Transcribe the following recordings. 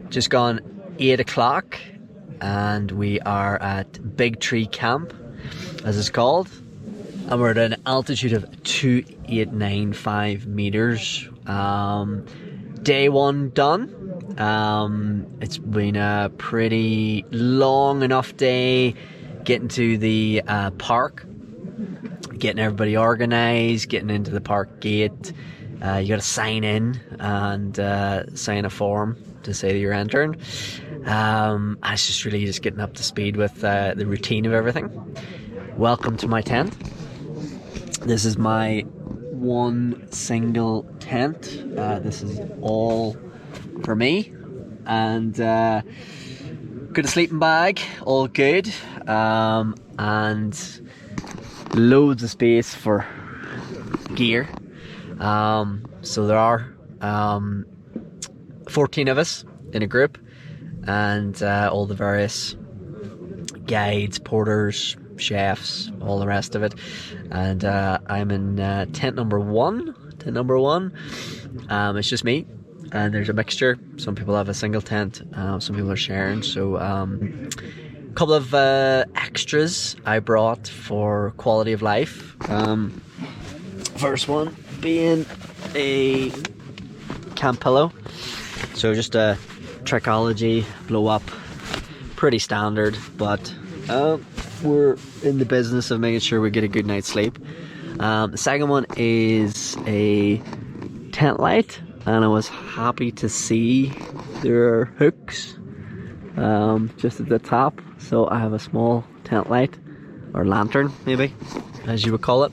Just gone 8 o'clock and we are at Big Tree Camp, as it's called, and we're at an altitude of 2895 meters. Day one done. It's been a pretty long enough day getting to the park, getting everybody organised, getting into the park gate. You got to sign in and sign a form to say that you're entering. It's just really just getting up to speed with the routine of everything. Welcome to my tent. This is my one single tent. This is all for me, and got a sleeping bag, all good, and loads of space for gear. So there are 14 of us in a group, and all the various guides, porters, chefs, all the rest of it. And I'm in tent number one. It's just me, and there's a mixture. Some people have a single tent, some people are sharing. So a couple of extras I brought for quality of life. First one being a camp pillow. So just a Trichology blow up, pretty standard, but we're in the business of making sure we get a good night's sleep. The second one is a tent light, and I was happy to see there are hooks just at the top. So I have a small tent light, or lantern maybe, as you would call it,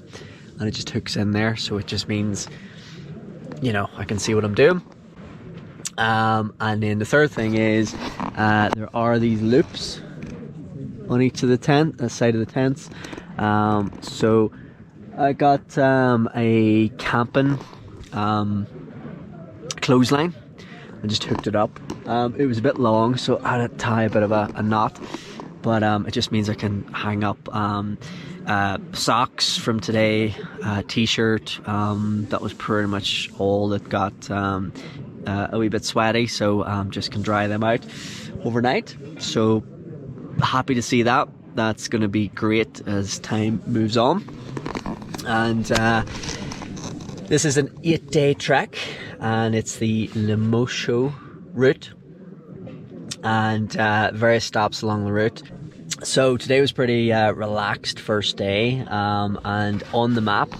and it just hooks in there, so it just means, you know, I can see what I'm doing. And then the third thing is there are these loops on each of the side of the tents. So I got a camping clothesline. I just hooked it up. It was a bit long, so I had to tie a bit of a knot, but it just means I can hang up socks from today, t-shirt. That was pretty much all that got a wee bit sweaty, so just can dry them out overnight. So happy to see that. That's going to be great as time moves on. And this is an 8-day trek, and it's the Lemosho Route, and various stops along the route. So today was pretty relaxed first day, and on the map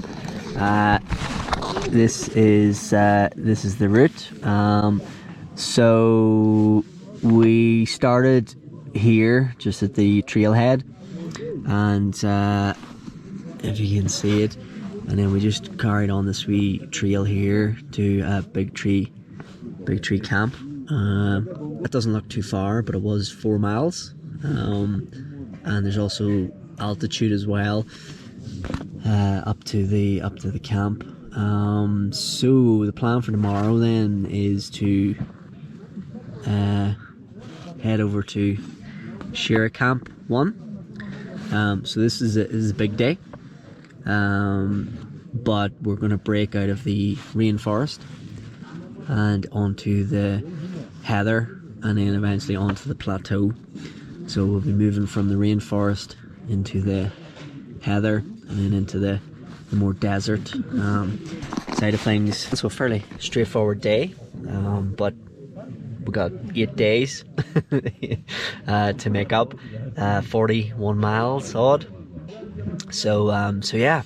this is the route. So we started here just at the trailhead, and if you can see it, and then we just carried on this wee trail here to Big Tree Camp. It doesn't look too far, but it was 4 miles, and there's also altitude as well up to the camp. So the plan for tomorrow then is to head over to Shira Camp 1. So this is a big day, but we're going to break out of the rainforest and onto the heather, and then eventually onto the plateau. So we'll be moving from the rainforest into the heather, and then into the more desert side of things. So a fairly straightforward day, but we got 8 days to make up 41 miles odd. So yeah,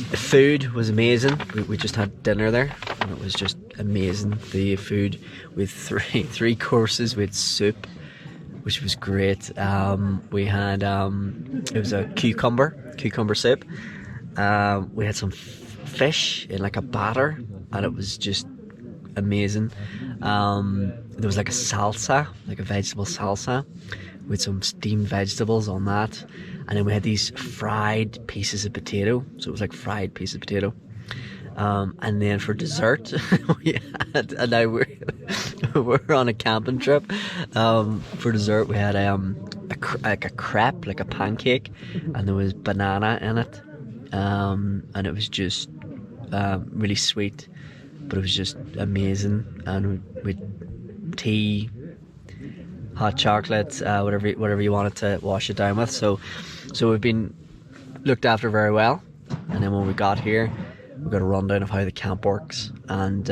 the food was amazing. We just had dinner there, and it was just amazing. The food with three courses with soup, which was great. We had it was a cucumber soup. We had some fish in like a batter, and it was just amazing. There was like a salsa, like a vegetable salsa with some steamed vegetables on that, and then we had these fried pieces of potato, so it was like fried piece of potato. And then for dessert we had, and now we're on a camping trip. For dessert we had like a crepe, like a pancake, and there was banana in it, and it was just really sweet, but it was just amazing. And with tea, hot chocolate, whatever you wanted to wash it down with. So we've been looked after very well. And then when we got here, we got a rundown of how the camp works, and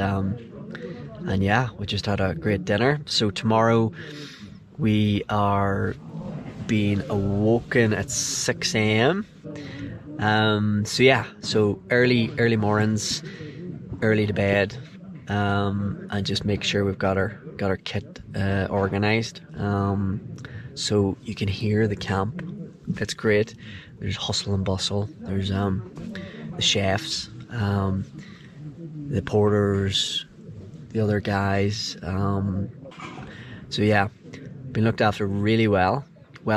yeah, we just had a great dinner. So tomorrow we are being awoken at 6 a.m. So yeah, so early mornings, early to bed, and just make sure we've got our kit organised. So you can hear the camp. It's great. There's hustle and bustle. There's the chefs, the porters, the other guys. So yeah, been looked after really well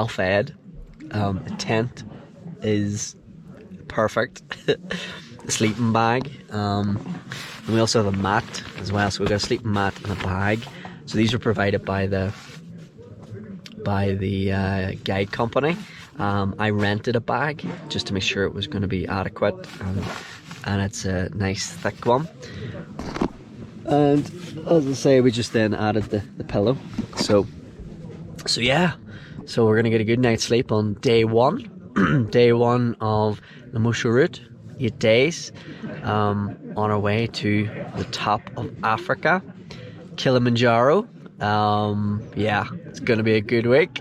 fed. The tent is perfect. The sleeping bag, and we also have a mat as well, so we've got a sleeping mat and a bag. So these were provided by the guide company. I rented a bag just to make sure it was going to be adequate, and it's a nice thick one. And as I say, we just then added the pillow. So yeah, so we're gonna get a good night's sleep on day one. Day one of Lemosho Route, 8 days, on our way to the top of Africa, Kilimanjaro. Yeah, it's gonna be a good week.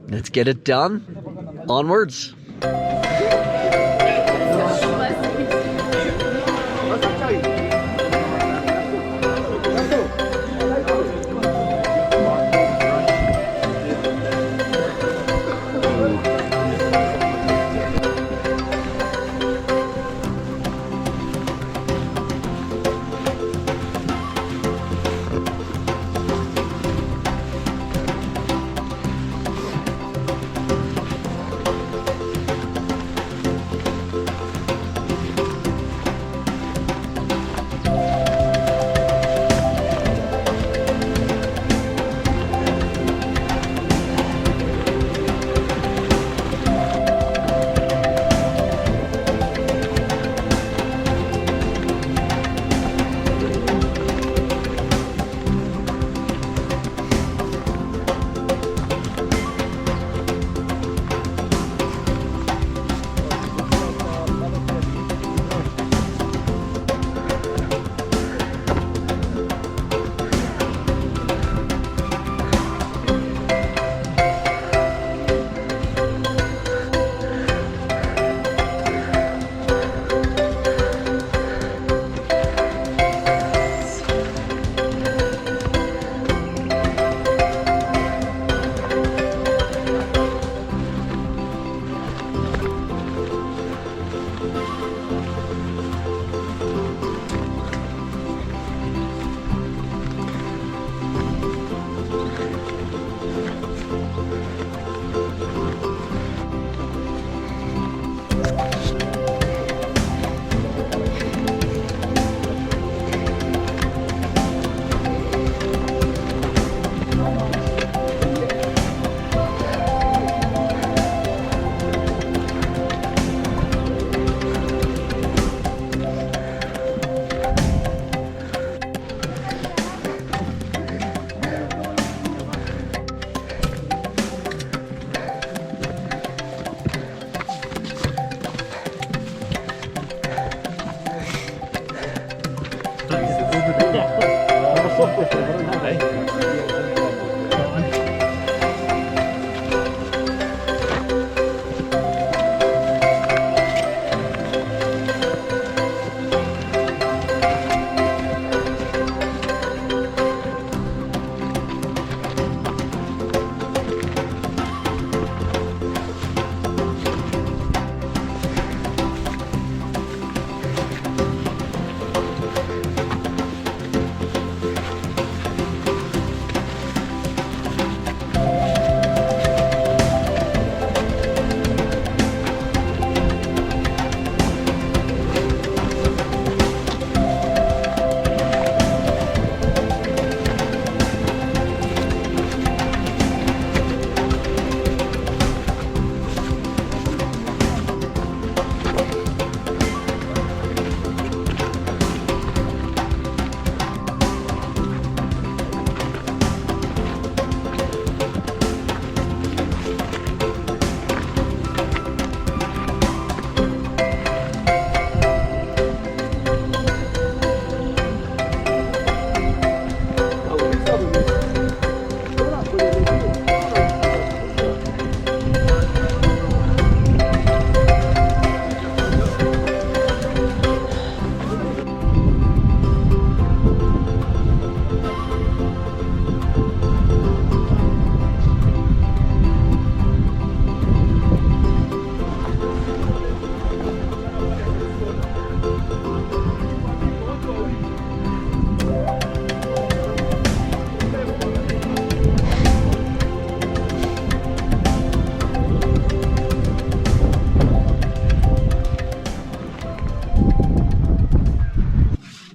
Let's get it done. Onwards.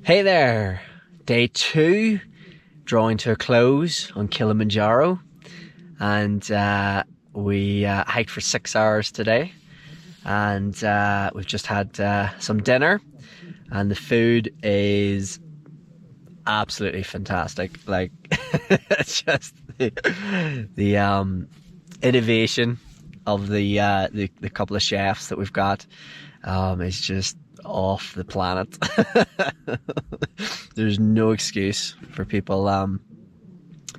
Hey there, day 2, drawing to a close on Kilimanjaro, and we hiked for 6 hours today, and we've just had some dinner, and the food is absolutely fantastic. Like, it's just the innovation of the couple of chefs that we've got is just off the planet. There's no excuse for people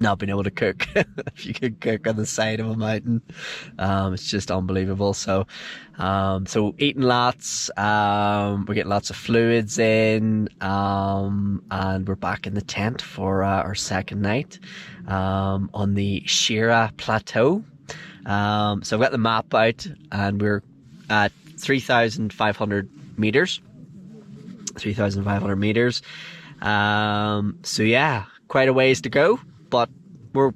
not being able to cook. If you could cook on the side of a mountain, it's just unbelievable. So eating lots, we're getting lots of fluids in, and we're back in the tent for our second night on the Shira plateau. So I've got the map out, and we're at 3,500 meters. 3,500 meters. So yeah, quite a ways to go, but we're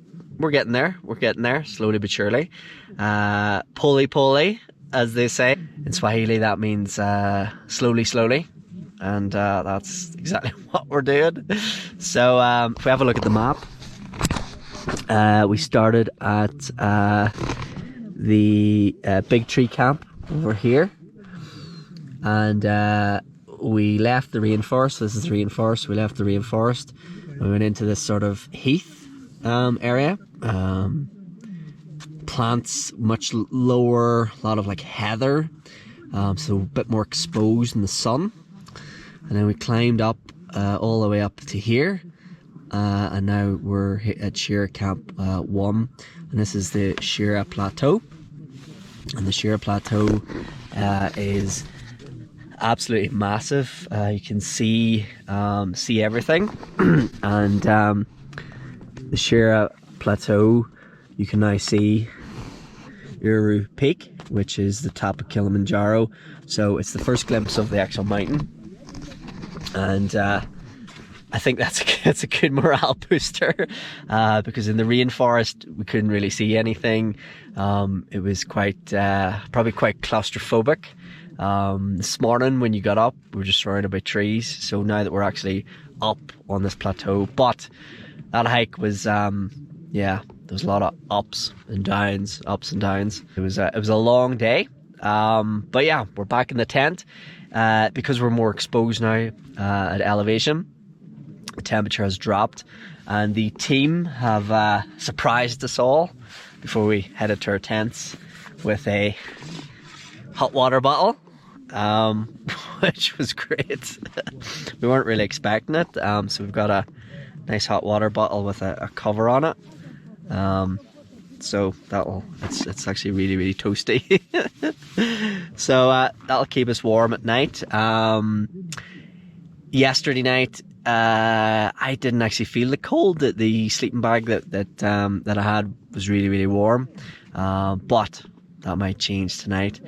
getting there. We're getting there, slowly but surely. Pole pole, as they say in Swahili. That means slowly, slowly, and that's exactly what we're doing. So if we have a look at the map, we started at the big tree camp over here, and we left the rainforest. This is the rainforest. We left the rainforest. We went into this sort of heath area. Plants much lower, a lot of like heather, so a bit more exposed in the sun. And then we climbed up all the way up to here, and now we're at Shira Camp 1, and this is the Shira Plateau. And the Shira Plateau is absolutely massive. You can see everything. And the Shira Plateau, you can now see Uhuru Peak, which is the top of Kilimanjaro. So it's the first glimpse of the actual mountain, and I think that's a good morale booster, because in the rainforest we couldn't really see anything. It was probably quite claustrophobic. This morning when you got up, we were just surrounded by trees. So now that we're actually up on this plateau, but that hike was there was a lot of ups and downs. It was a long day, but yeah, we're back in the tent because we're more exposed now at elevation. The temperature has dropped, and the team have surprised us all before we headed to our tents with a hot water bottle, which was great. We weren't really expecting it, so we've got a nice hot water bottle with a cover on it. So it's actually really, really toasty. So that'll keep us warm at night. Yesterday night, I didn't actually feel the cold. The sleeping bag that I had was really, really warm, but that might change tonight.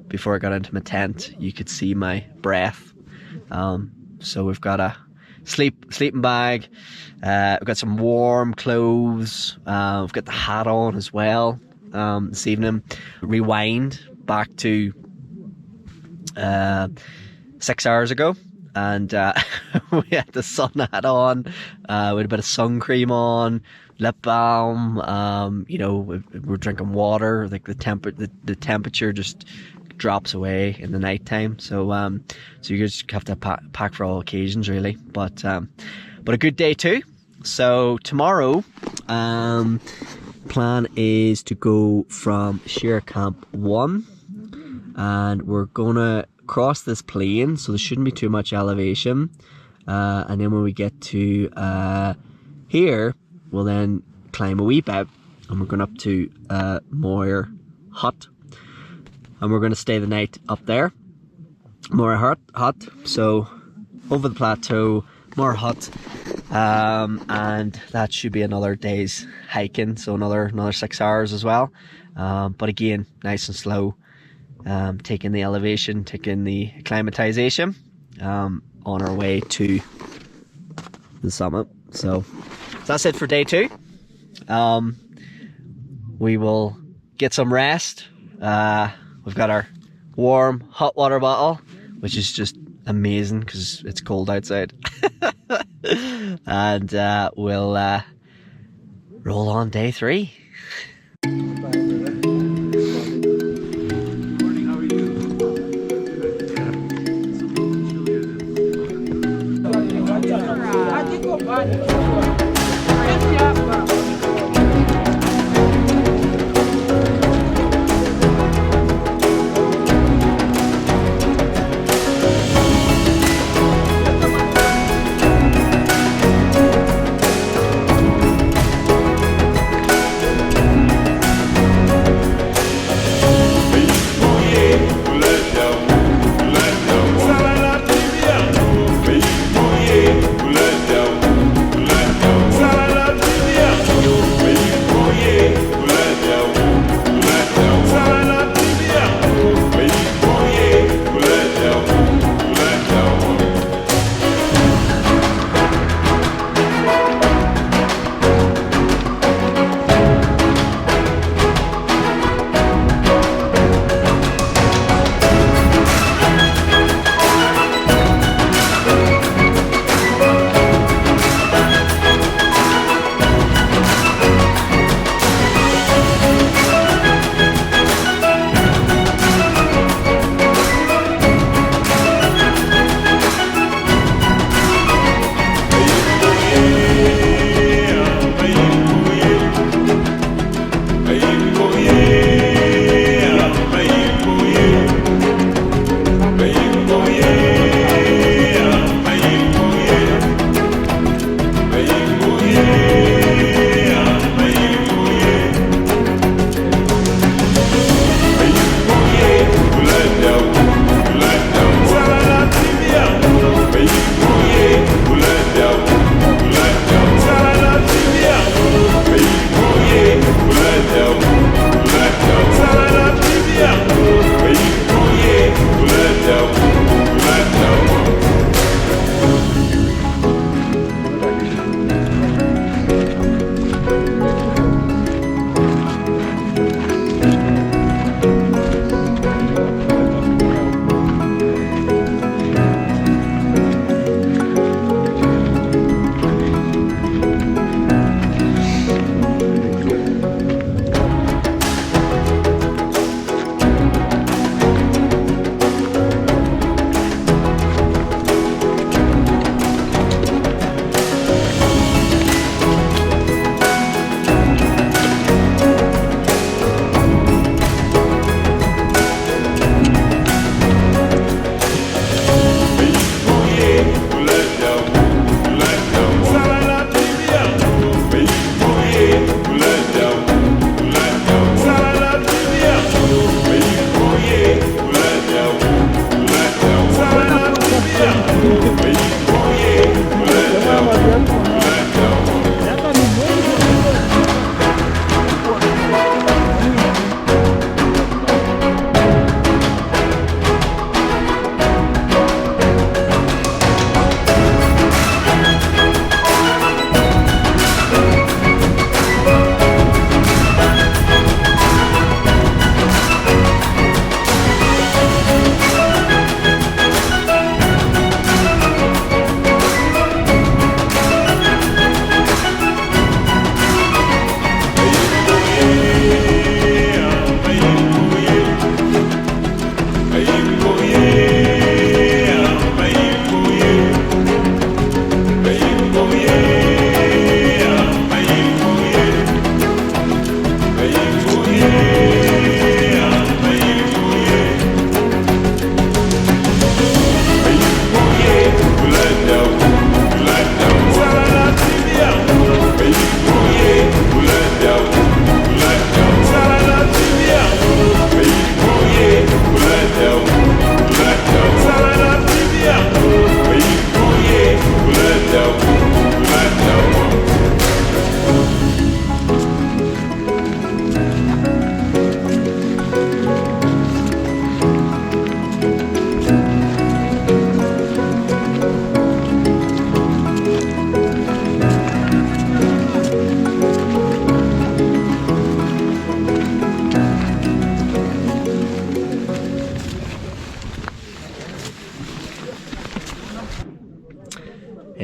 Before I got into my tent, you could see my breath. So we've got a sleeping bag. We've got some warm clothes. We've got the hat on as well. This evening, rewind back to 6 hours ago, and we had the sun hat on. We had a bit of sun cream on, lip balm. We're drinking water. Like the temperature just drops away in the nighttime. So you just have to pack for all occasions, really. But a good day too. So tomorrow, plan is to go from Shira Camp 1, and we're gonna cross this plain, so there shouldn't be too much elevation, and then when we get to here, we'll then climb a wee bit, and we're going up to Moir Hut, and we're going to stay the night up there, Moir Hut. So over the plateau, Moir Hut, and that should be another day's hiking, so another 6 hours as well, but again, nice and slow. Taking the elevation, taking the acclimatization, on our way to the summit. So that's it for day 2. We will get some rest. We've got our warm hot water bottle, which is just amazing because it's cold outside. And we'll roll on day 3.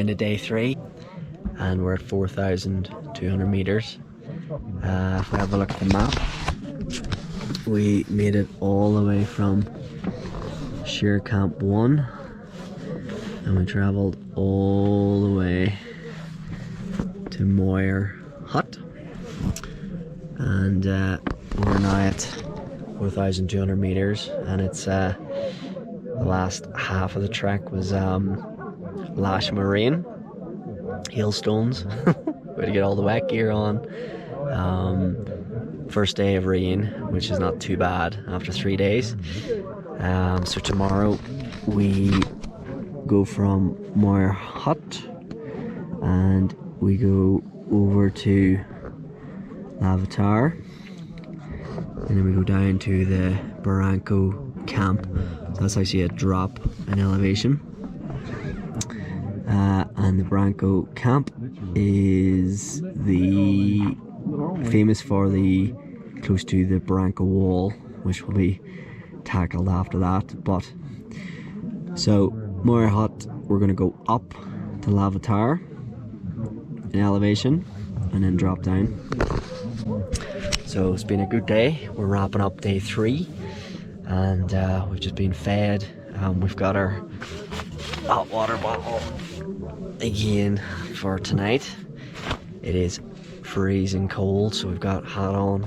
into day 3 and we're at 4,200 meters. If we have a look at the map, we made it all the way from Shira Camp 1 and we travelled all the way to Moir Hut, and we're now at 4,200 meters, and it's the last half of the trek was lash marine, hailstones. We had to get all the wet gear on. First day of rain, which is not too bad after 3 days. So tomorrow we go from Moir Hut and we go over to Lavatar, and then we go down to the Barranco camp. So that's actually a drop in elevation. And the Barranco camp is famous for close to the Barranco wall, which will be tackled after that. But so Moir Hut, we're going to go up to Lavatar in elevation and then drop down. So it's been a good day. We're wrapping up day 3, and we've just been fed. We've got our hot water bottle again for tonight. It is freezing cold, so we've got hat on,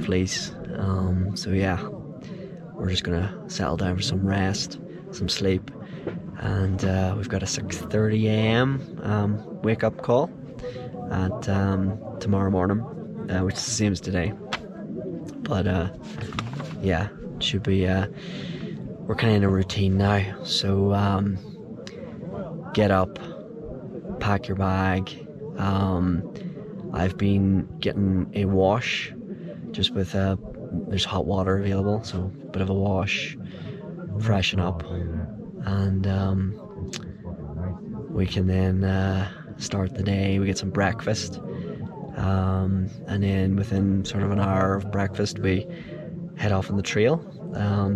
fleece. So yeah, we're just gonna settle down for some rest, some sleep, and we've got a 6:30 a.m. wake up call at tomorrow morning, which is the same as today. But yeah, it should be. We're kind of in a routine now, so get up, pack your bag. I've been getting a wash, just with there's hot water available, so a bit of a wash, freshen up, and we can then start the day. We get some breakfast, and then within sort of an hour of breakfast we head off on the trail.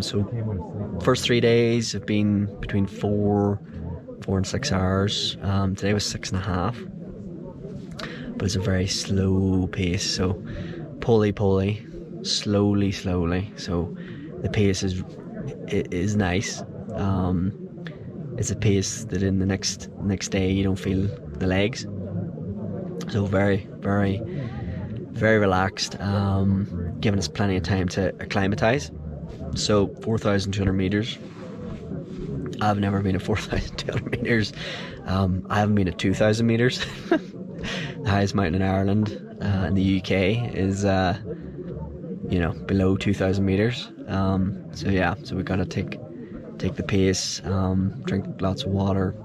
So first 3 days have been between 4 and 6 hours. Today was 6.5, but it's a very slow pace, so pulley, slowly. So the pace is nice. It's a pace that in the next day you don't feel the legs. So very relaxed, giving us plenty of time to acclimatise. So 4,200 meters. I've never been at 4,200 meters. I haven't been at 2,000 meters. The highest mountain in Ireland, in the UK, is below 2,000 meters. So yeah, so we've got to take the pace, drink lots of water,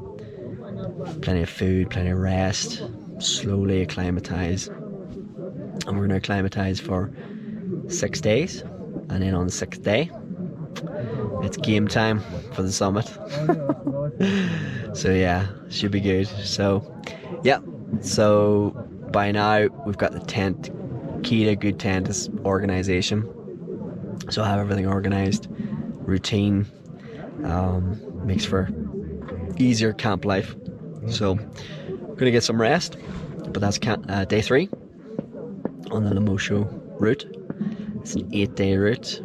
plenty of food, plenty of rest, slowly acclimatise. And we're going to acclimatise for 6 days, and then on the 6th day it's game time for the summit. So yeah, should be good. So yeah, so by now we've got the tent. Key to a good tent is organisation. So have everything organised, routine, makes for easier camp life. So we're gonna get some rest, but that's day 3 on the Lemosho Route. It's an 8-day route,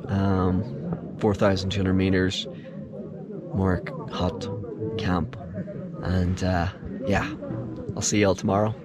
4,200 meters, Moir Hut camp, and yeah, I'll see y'all tomorrow.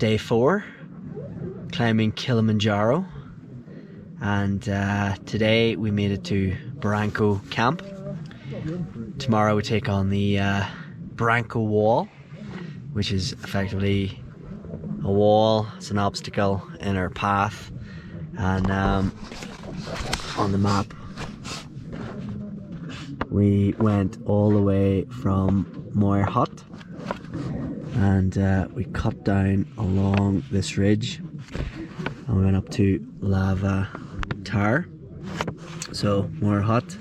day 4, climbing Kilimanjaro, and today we made it to Barranco camp. Tomorrow we take on the Barranco wall, which is effectively a wall. It's an obstacle in our path, and on the map we went all the way from Moir Hut, and we cut down along this ridge and we went up to Lava Tower. So Moir Hut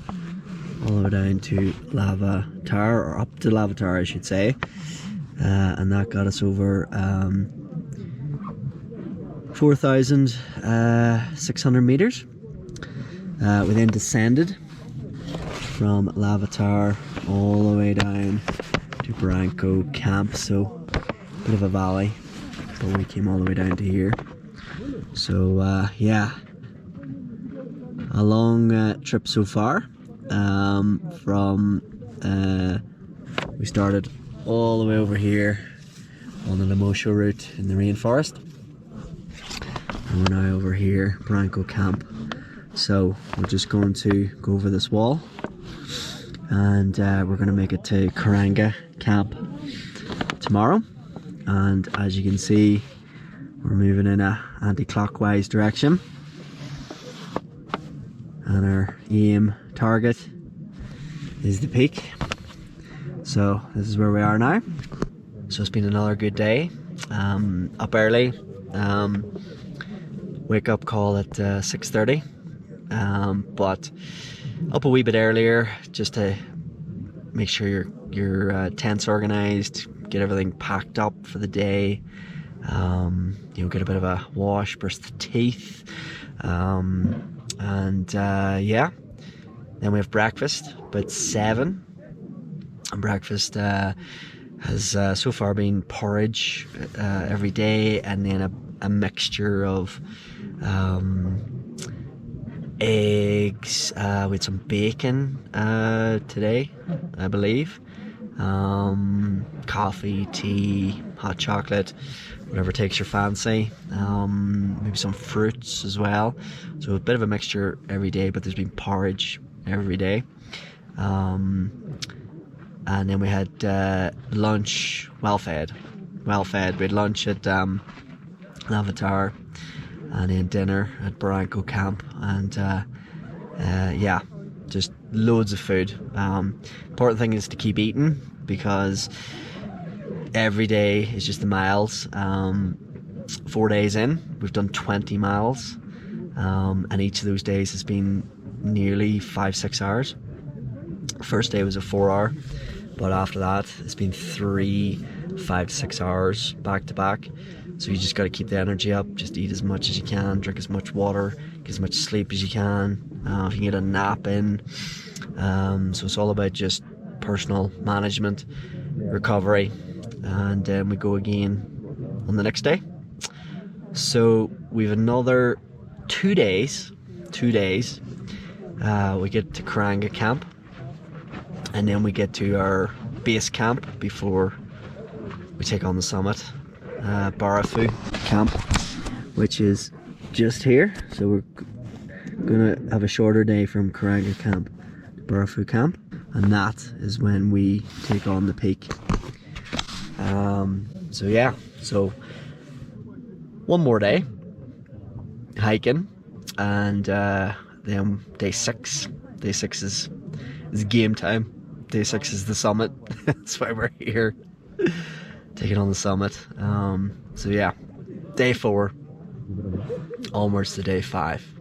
all the way down to Lava Tower, or up to Lava Tower I should say, and that got us over 4,600 meters. We then descended from Lava Tower all the way down to Barranco camp, so a bit of a valley, but we came all the way down to here. So yeah, a long trip so far. We started all the way over here on the Lemosho Route in the rainforest, and we're now over here, Barranco camp. So we're just going to go over this wall, and we're going to make it to Karanga camp tomorrow. And as you can see, we're moving in a anti-clockwise direction, and our aim target is the peak. So this is where we are now. So it's been another good day. Up early, wake up call at 6:30, but up a wee bit earlier just to make sure your tent's organised, get everything packed up for the day. Get a bit of a wash, brush the teeth, and yeah, then we have breakfast about 7, and breakfast has so far been porridge every day, and then a mixture of eggs with some bacon today, I believe, coffee, tea, hot chocolate, whatever takes your fancy, maybe some fruits as well. So a bit of a mixture every day, but there's been porridge every day. And then we had lunch, well fed. We had lunch at Lava Tower, and then dinner at Barranco camp, and yeah, just loads of food. Important thing is to keep eating, because every day is just the miles. 4 days in, we've done 20 miles, and each of those days has been nearly 5-6 hours. First day was a 4-hour, but after that it's been 5 to 6 hours back to back. So you just got to keep the energy up, just eat as much as you can, drink as much water, get as much sleep as you can, if you can get a nap in. So it's all about just personal management, recovery, and then we go again on the next day. So we've another 2 days. We get to Karanga camp, and then we get to our base camp before we take on the summit, Barafu camp, which is just here. So we're gonna have a shorter day from Karanga camp to Barafu camp, and that is when we take on the peak. So yeah, so one more day hiking, and then day 6 is game time. Day 6 is the summit. That's why we're here, taking on the summit. So yeah, day 4 onwards to day 5.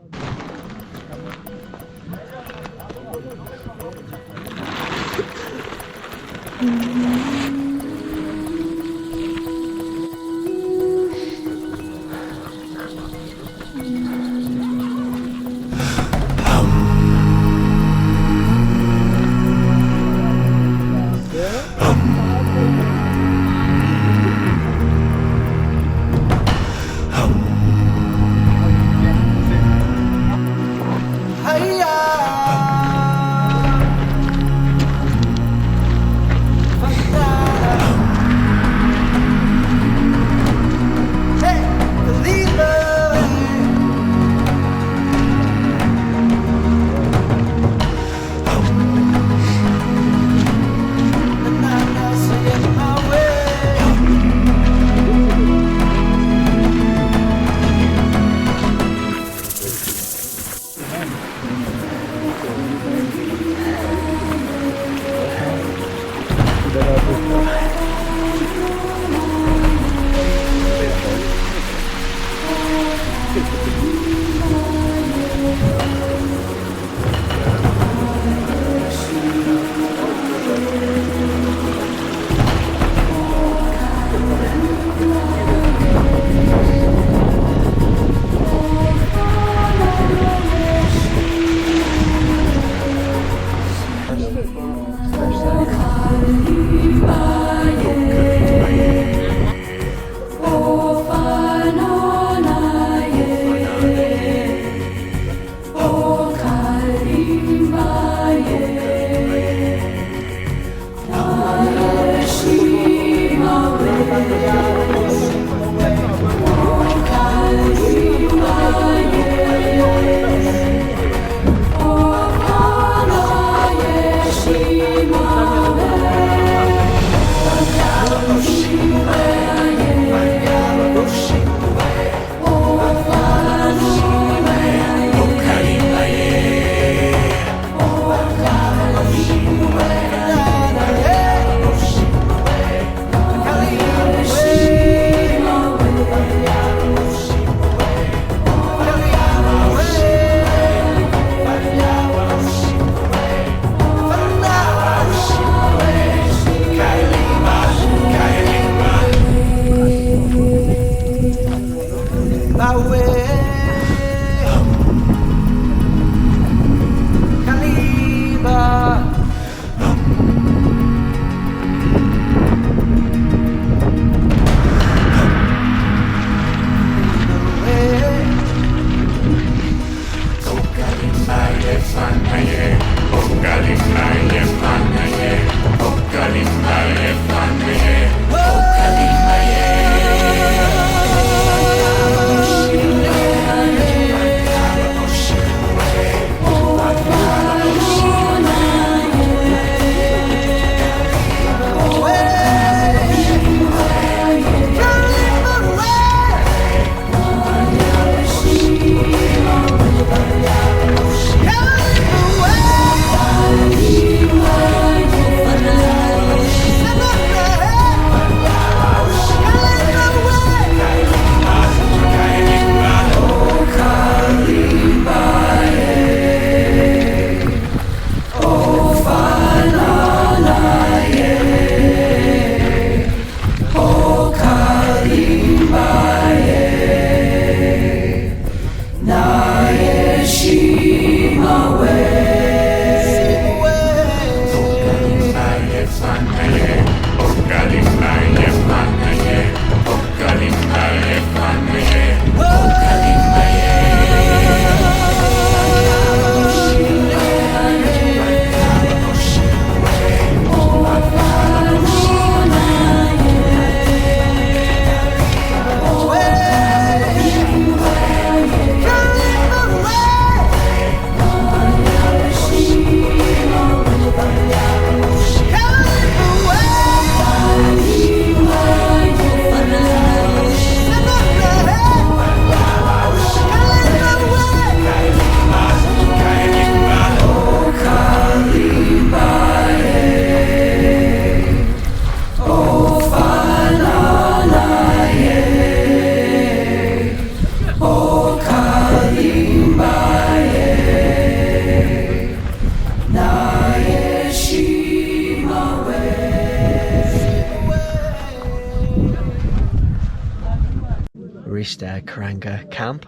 Reached Karanga camp,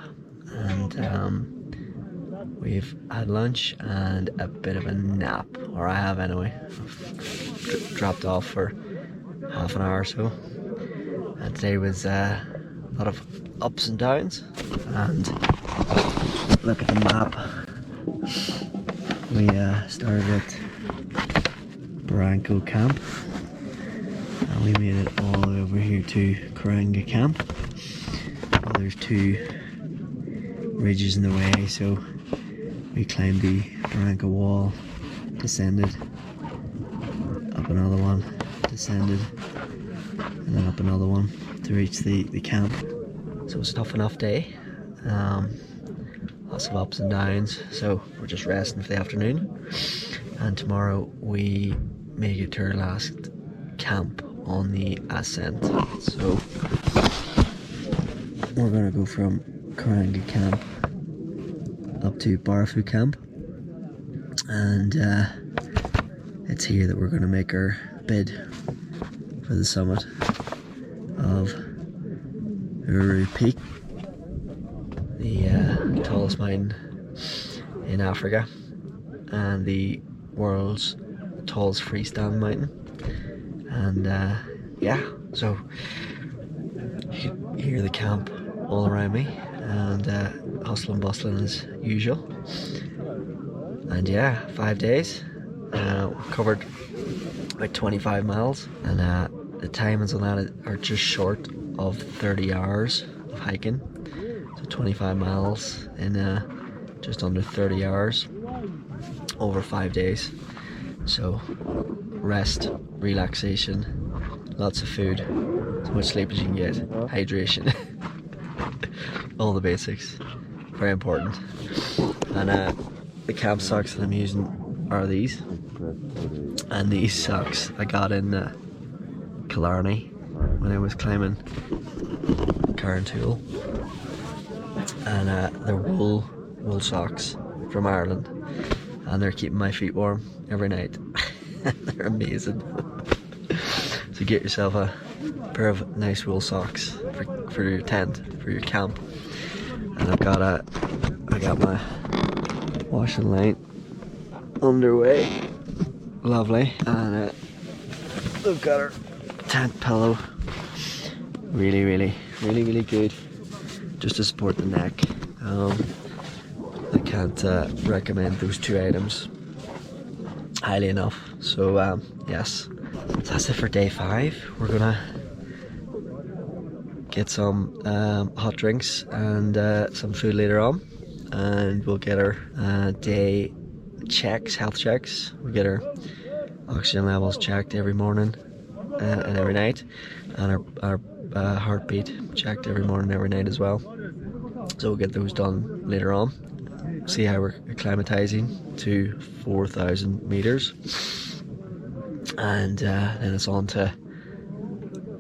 and we've had lunch and a bit of a nap, or I have anyway. I've dropped off for half an hour or so, and today was a lot of ups and downs. And look at the map. We started at Barranco camp, and we made it all the way over here to Karanga camp. Well, there's two ridges in the way, so we climbed the Barranco wall, descended, up another one, descended, and then up another one to reach the camp. So it was a tough enough day, lots of ups and downs, so we're just resting for the afternoon, and tomorrow we make it to our last camp on the ascent. So we're gonna go from Karanga camp up to Barafu camp, and it's here that we're going to make our bid for the summit of Uhuru Peak, the tallest mountain in Africa and the world's tallest freestanding mountain. And yeah, so you can hear the camp all around me, and hustling and bustling as usual. And yeah, 5 days. We've covered about 25 miles, and the timings on that are just short of 30 hours of hiking. So 25 miles in just under 30 hours over 5 days. So rest, relaxation, lots of food, as much sleep as you can get, hydration, all the basics, very important. And the camp socks that I'm using are these, and these socks I got in Killarney when I was climbing Carntool, and they're wool socks from Ireland, and they're keeping my feet warm every night. They're amazing. So get yourself a pair of nice wool socks for your tent, for your camp. And I got my washing line underway, lovely, and we've got our tent pillow, really good, just to support the neck. I can't recommend those two items highly enough. So yes, that's it for day 5. We're gonna get some hot drinks and some food later on, and we'll get our day checks, health checks. We get our oxygen levels checked every morning and every night, and our heartbeat checked every morning, every night as well. So we'll get those done later on. See how we're acclimatizing to 4,000 meters, and then it's on to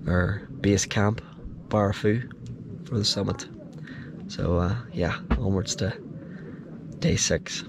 our base camp, Barafu, for the summit. So yeah, onwards to day 6.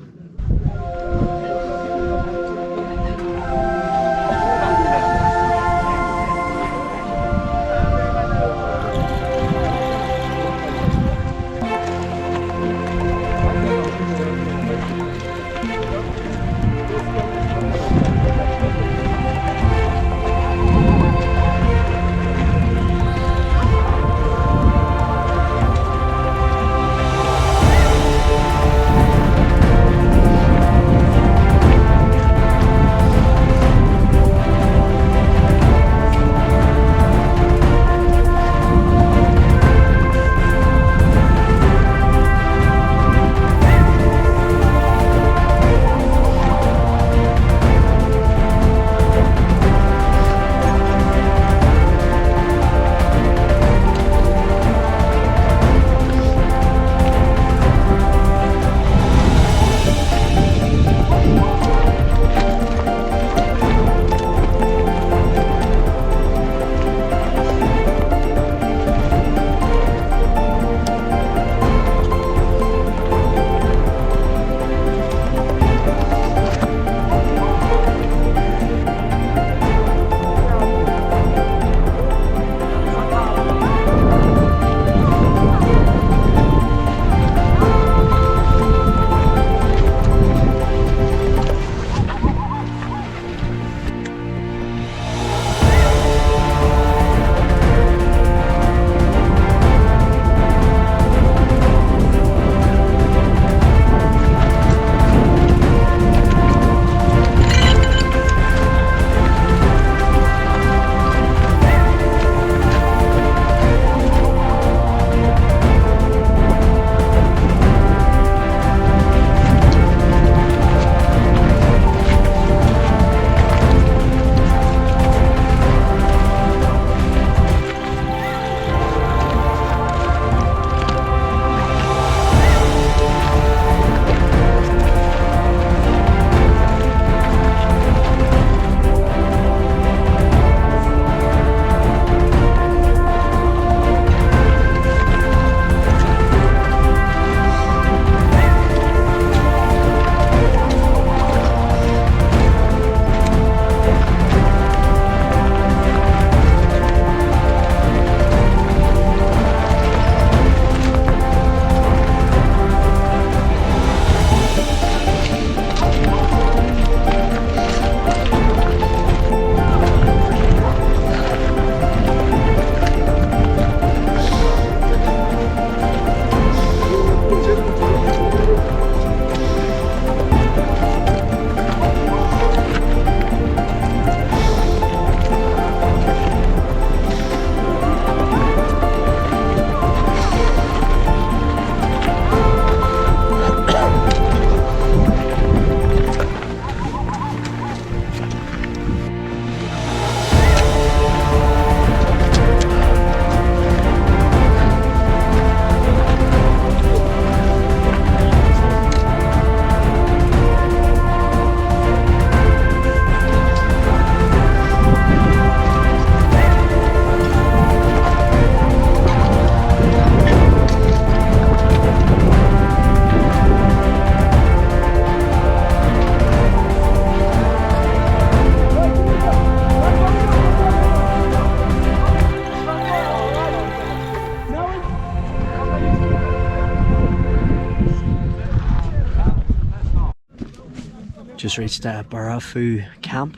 just reached Barafu camp,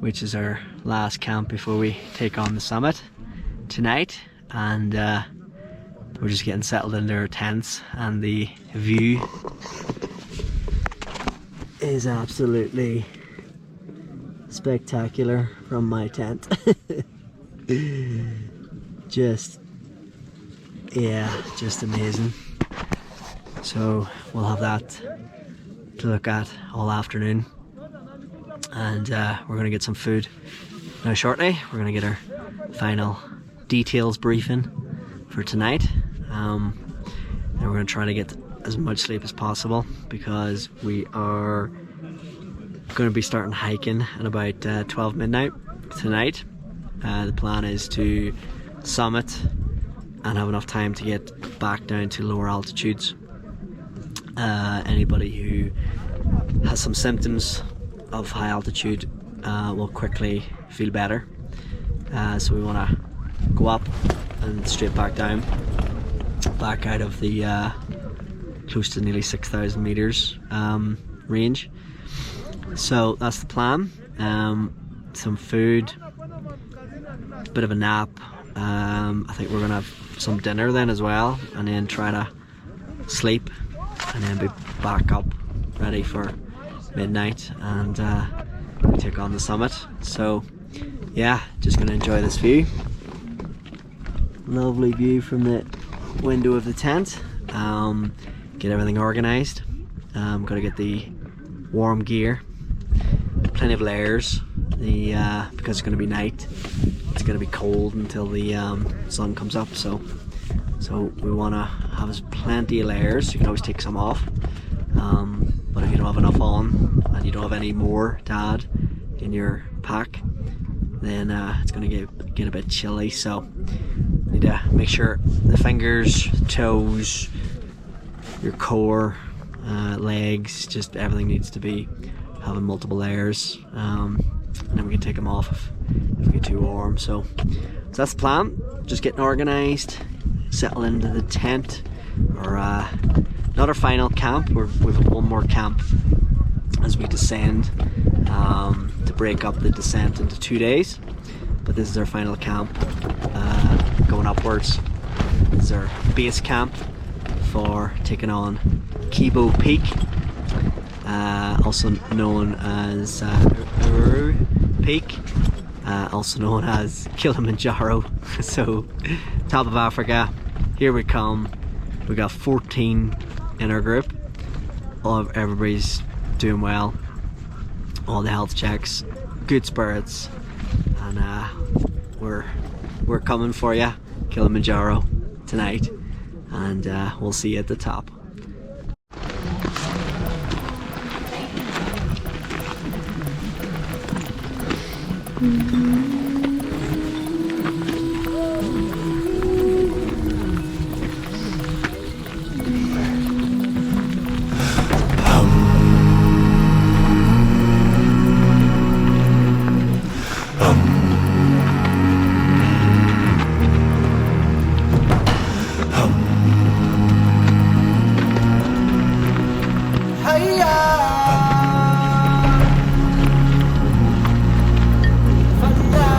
which is our last camp before we take on the summit tonight, and we're just getting settled into our tents, and the view is absolutely spectacular from my tent. just amazing. So we'll have that to look at all afternoon, and we're going to get some food now shortly. We're going to get our final details briefing for tonight, and we're going to try to get as much sleep as possible, because we are going to be starting hiking at about 12 midnight tonight. The plan is to summit and have enough time to get back down to lower altitudes. Anybody who has some symptoms of high altitude will quickly feel better, so we want to go up and straight back down, back out of the close to nearly 6,000 meters range. So that's the plan. Some food, a bit of a nap. I think we're gonna have some dinner then as well, and then try to sleep, and then be back up ready for midnight, and we take on the summit. So yeah, just gonna enjoy this view. Lovely view from the window of the tent. Get everything organized. Gotta get the warm gear, plenty of layers. Because it's going to be night, it's going to be cold until the sun comes up. So we want to have plenty of layers. You can always take some off, but if you don't have enough on and you don't have any more to add in your pack, then it's going to get a bit chilly. So you need to make sure the fingers, toes, your core, legs, just everything needs to be having multiple layers, and then we can take them off if we get too warm. So that's the plan. Just getting organized, settle into the tent. Or not our final camp. We've one more camp as we descend, to break up the descent into 2 days. But this is our final camp, going upwards. This is our base camp for taking on Kibo Peak, also known as Uhuru Peak, also known as Kilimanjaro. So, top of Africa, here we come. We got 14 in our group. Everybody's doing well. All the health checks, good spirits, and we're coming for you, Kilimanjaro, tonight, and we'll see you at the top. Fanda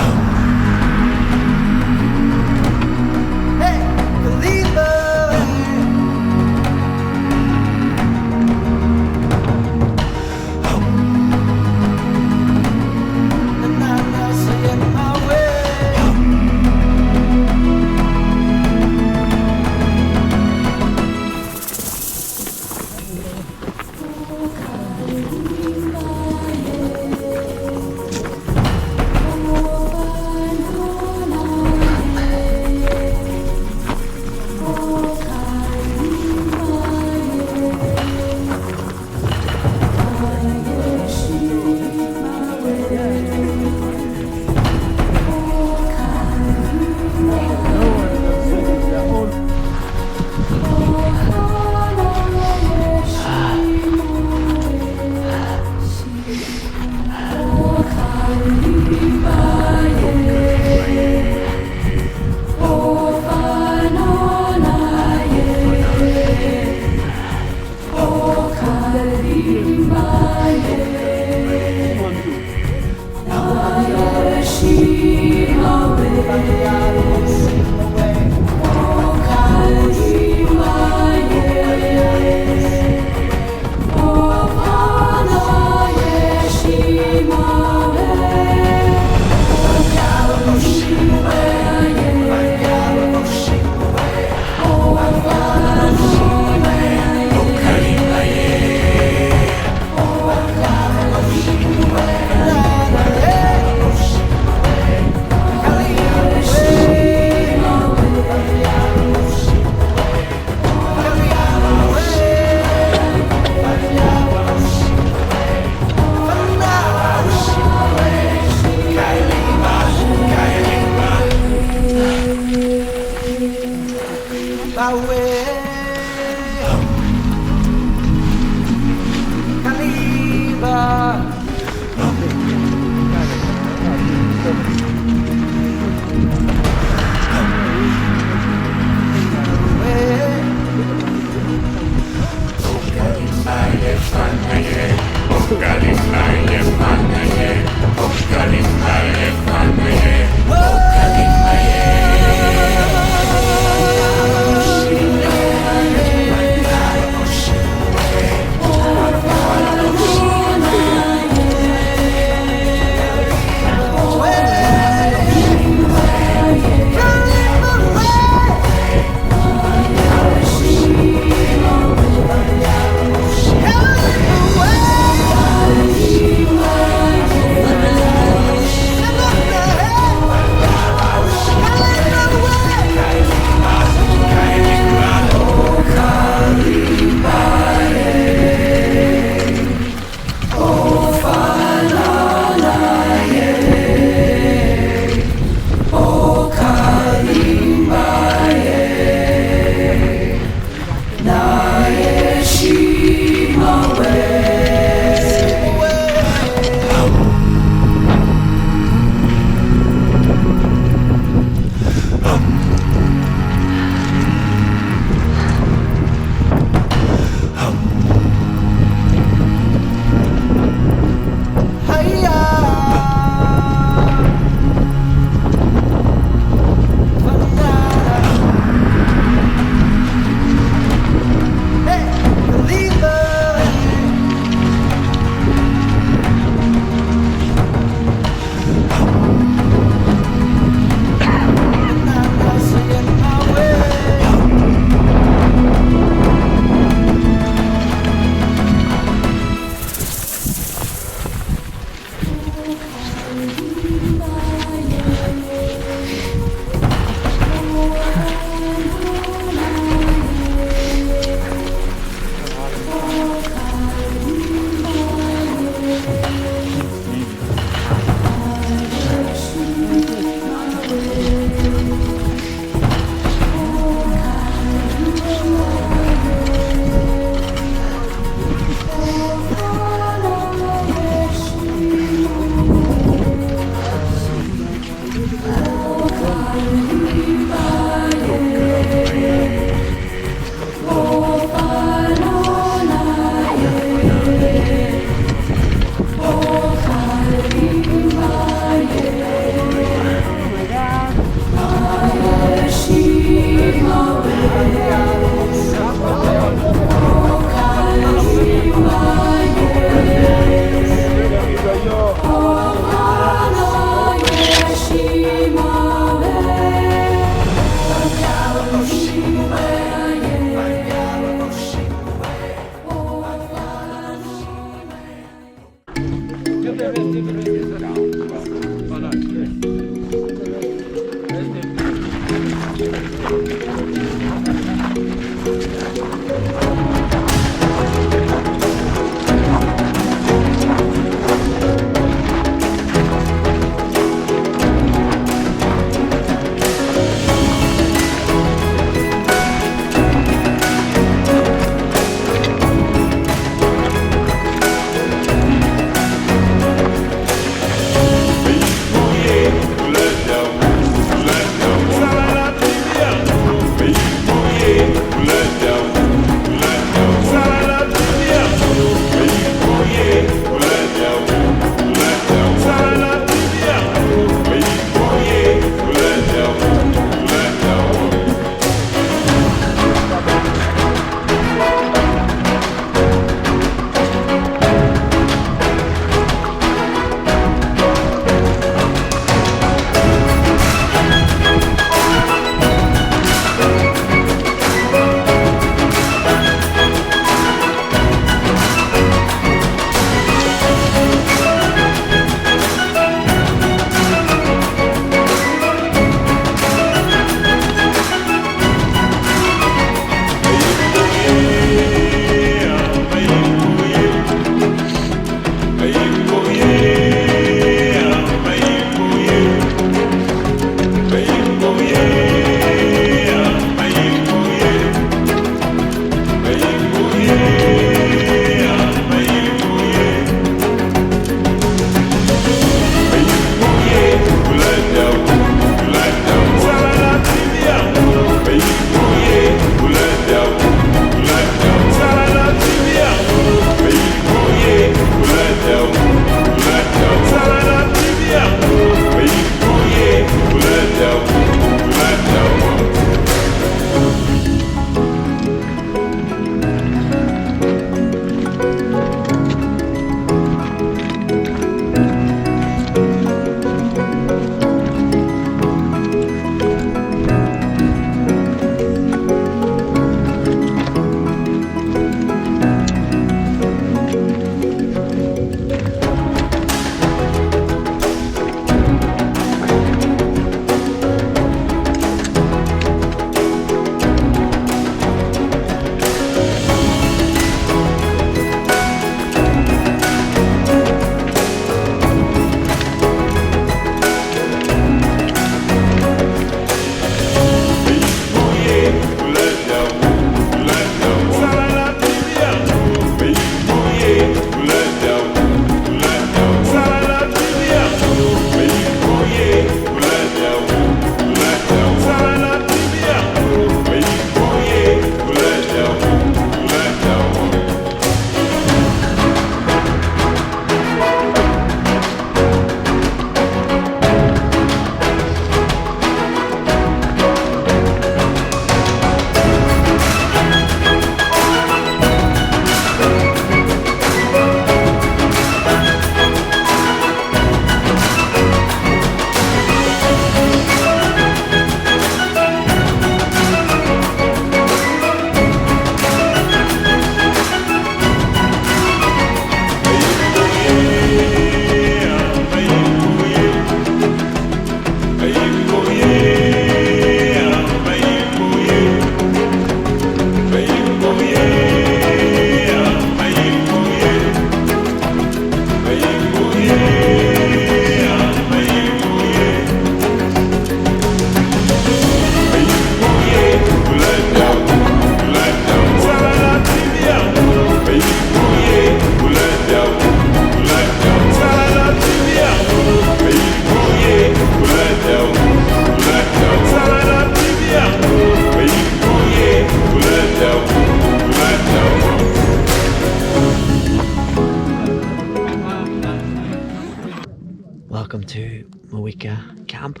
Welcome to Mweka camp,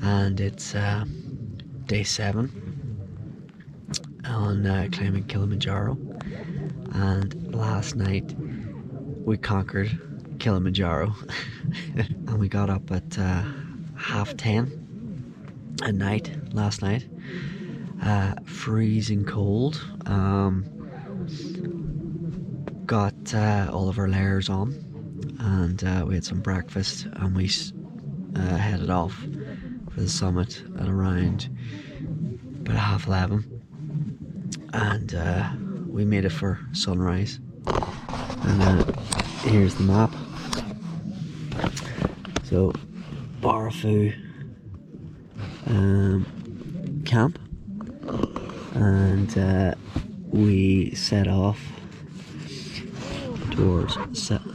and it's day 7 on climbing Kilimanjaro. And last night we conquered Kilimanjaro and we got up at 10:30 at night last night. Freezing cold. Got all of our layers on, and we had some breakfast, and we headed off for the summit at around about 11:30, and we made it for sunrise. And here's the map. So Barafu camp, and we set off towards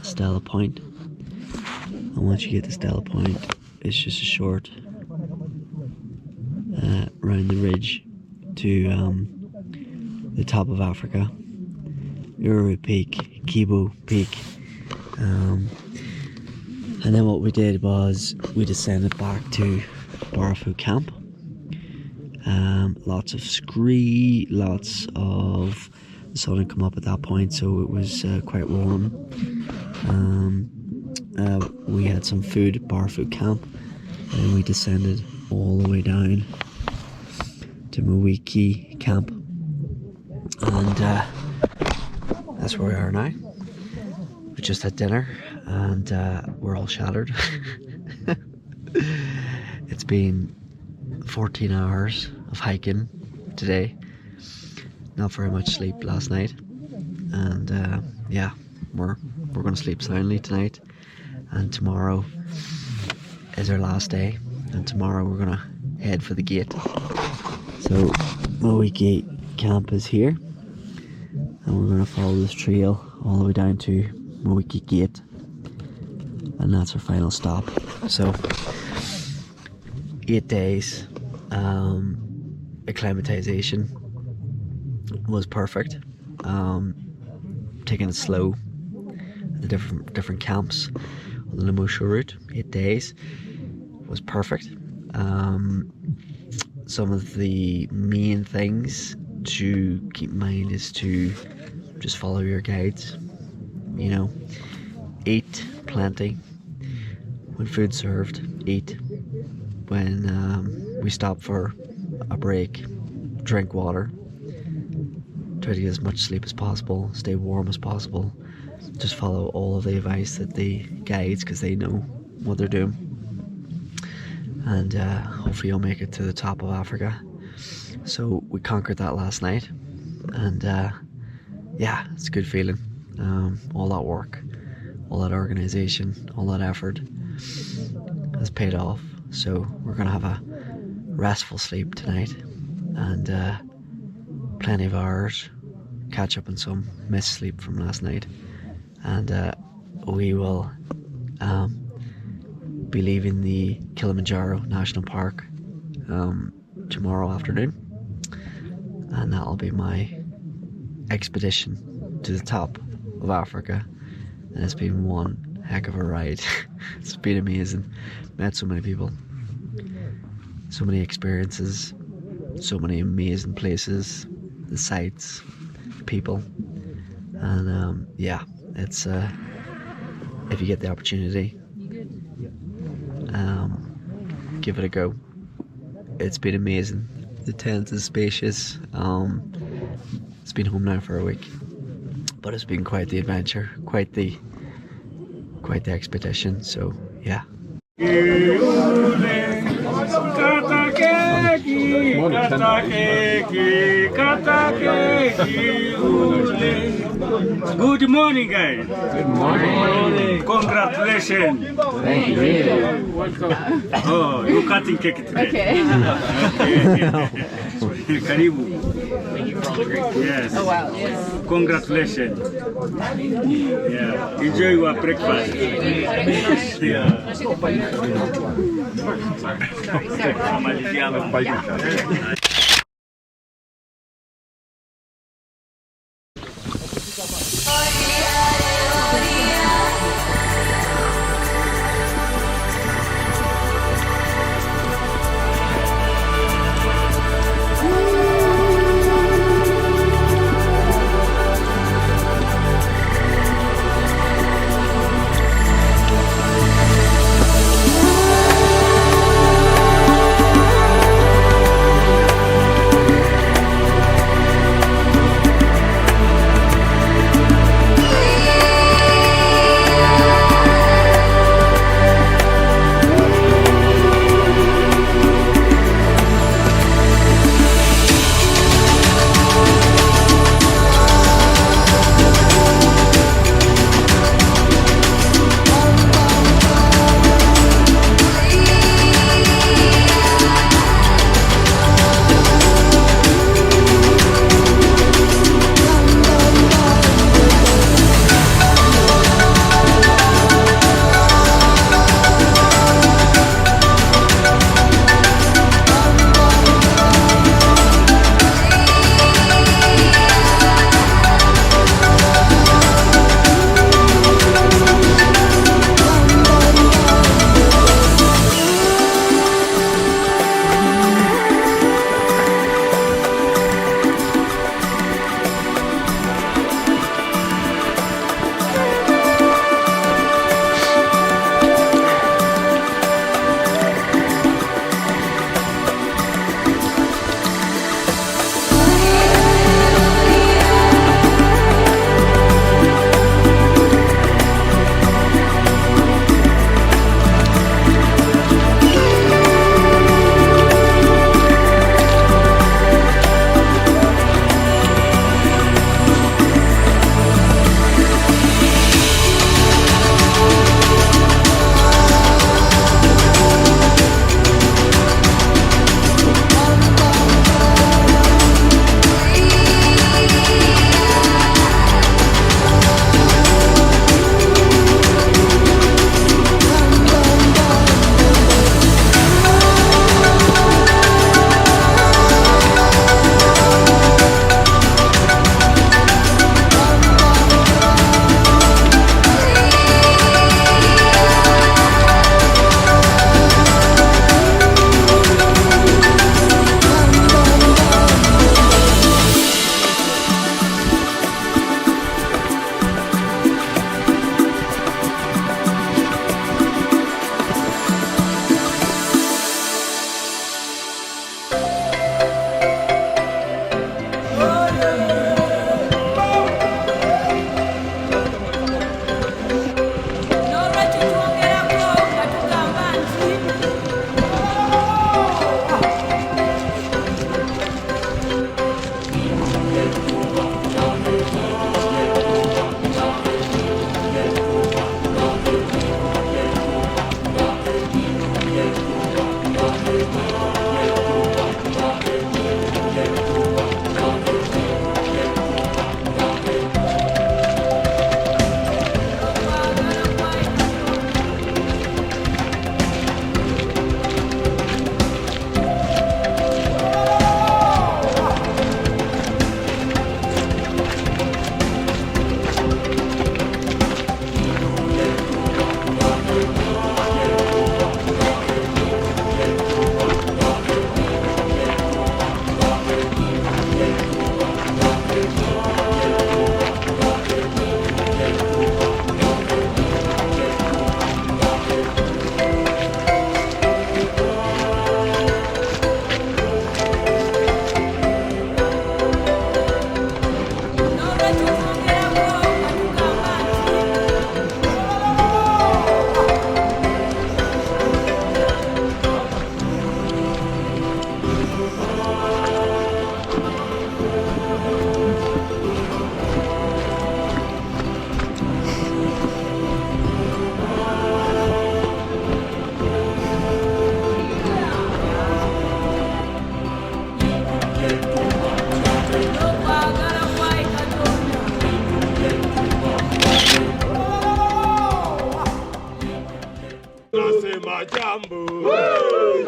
Stella Point, and once you get to Stella Point, it's just a short round the ridge to the top of Africa, Uhuru Peak, Kibo Peak, and then what we did was we descended back to Barafu camp. Lots of scree, lots of the sun had come up at that point, so it was quite warm. We had some food at Barafu camp, and then we descended all the way down to Mweka camp, and that's where we are now. We just had dinner, and we're all shattered. It's been 14 hours of hiking today. Not very much sleep last night, and yeah, we're gonna sleep soundly tonight, and tomorrow is our last day, and tomorrow we're gonna head for the gate. So Mweka camp is here, and we're gonna follow this trail all the way down to Mweka gate, and that's our final stop. So 8 days. Acclimatization was perfect. Taking it slow at the different camps on the Lemosho Route. 8 days was perfect. Some of the main things to keep in mind is to just follow your guides. You know, eat plenty. When food's served, eat. When we stop for a break, drink water. Try to get as much sleep as possible, stay warm as possible. Just follow all of the advice that the guides, because they know what they're doing. And hopefully you'll make it to the top of Africa. So we conquered that last night, and yeah, it's a good feeling. All that work, all that organisation, all that effort has paid off. So we're gonna have a restful sleep tonight, and plenty of hours, catch up on some missed sleep from last night, and we will be leaving the Kilimanjaro National Park tomorrow afternoon, and that'll be my expedition to the top of Africa. And it's been one heck of a ride. It's been amazing. Met so many people, so many experiences, so many amazing places, the sights, people, and yeah, it's if you get the opportunity, give it a go. It's been amazing. The tent is spacious. It's been home now for a week, but it's been quite the adventure, quite the expedition. So yeah. Good morning, guys. Good morning. Congratulations. Thank you. Welcome. Oh, you're cutting cake today. Okay. Karibu. Thank you for all the great food. Yes. Oh wow. Yes. Congratulations. Yeah. Enjoy your breakfast. Yeah.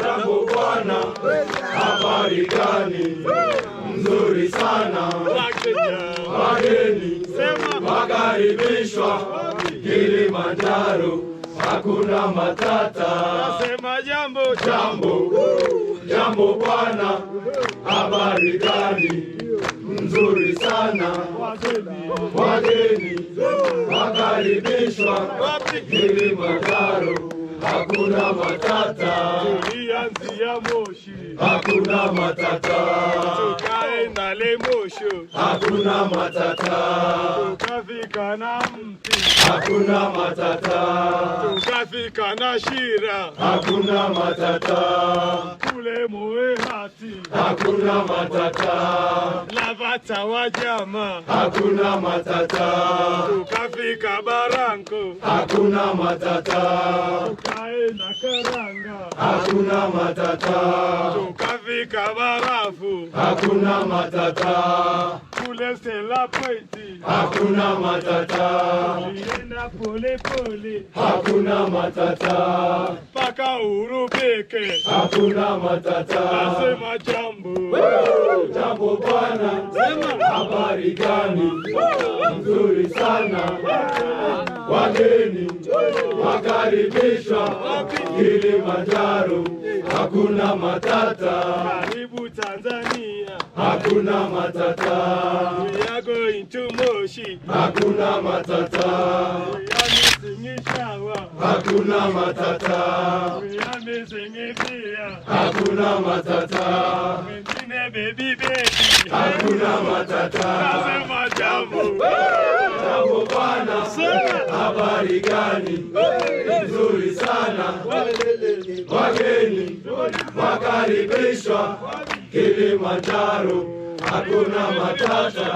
Jambo bwana, habari gani? Mzuri sana. Wageni wakaribishwa Kilimanjaro, hakuna matata. Jambo bwana, habari gani? Mzuri sana. Wageni wakaribishwa Kilimanjaro, hakuna matata. Tulianzia Moshi, hakuna matata. tukae na Lemosho, hakuna matata. tukafika na Mti, hakuna matata. tukafika na Shira, hakuna matata. kule Moir Hut, hakuna matata. Lavata wa jama, hakuna matata. tukafika Barranco, hakuna matata. tukae na Karanga, hakuna matata. tukafika Barafu, hakuna matata. kule Stella Pointi, hakuna matata. tulienda pole pole, hakuna matata. paka Uhuru peke, hakuna matata. nasema jambo. Jambo bwana, habari gani? Mzuri sana. Wageni wakaribishwa Kilimanjaro, hakuna matata. Karibu Tanzania, hakuna matata. we are going to Moshi, hakuna matata. we are missing a shower, hakuna matata. we are missing a beer, hakuna matata. wengine baby, hakuna matata. nasema jambo. Jambo bwana, habari gani? Nzuri sana. Wageni wakaribishwa Kilimanjaro, hakuna matata.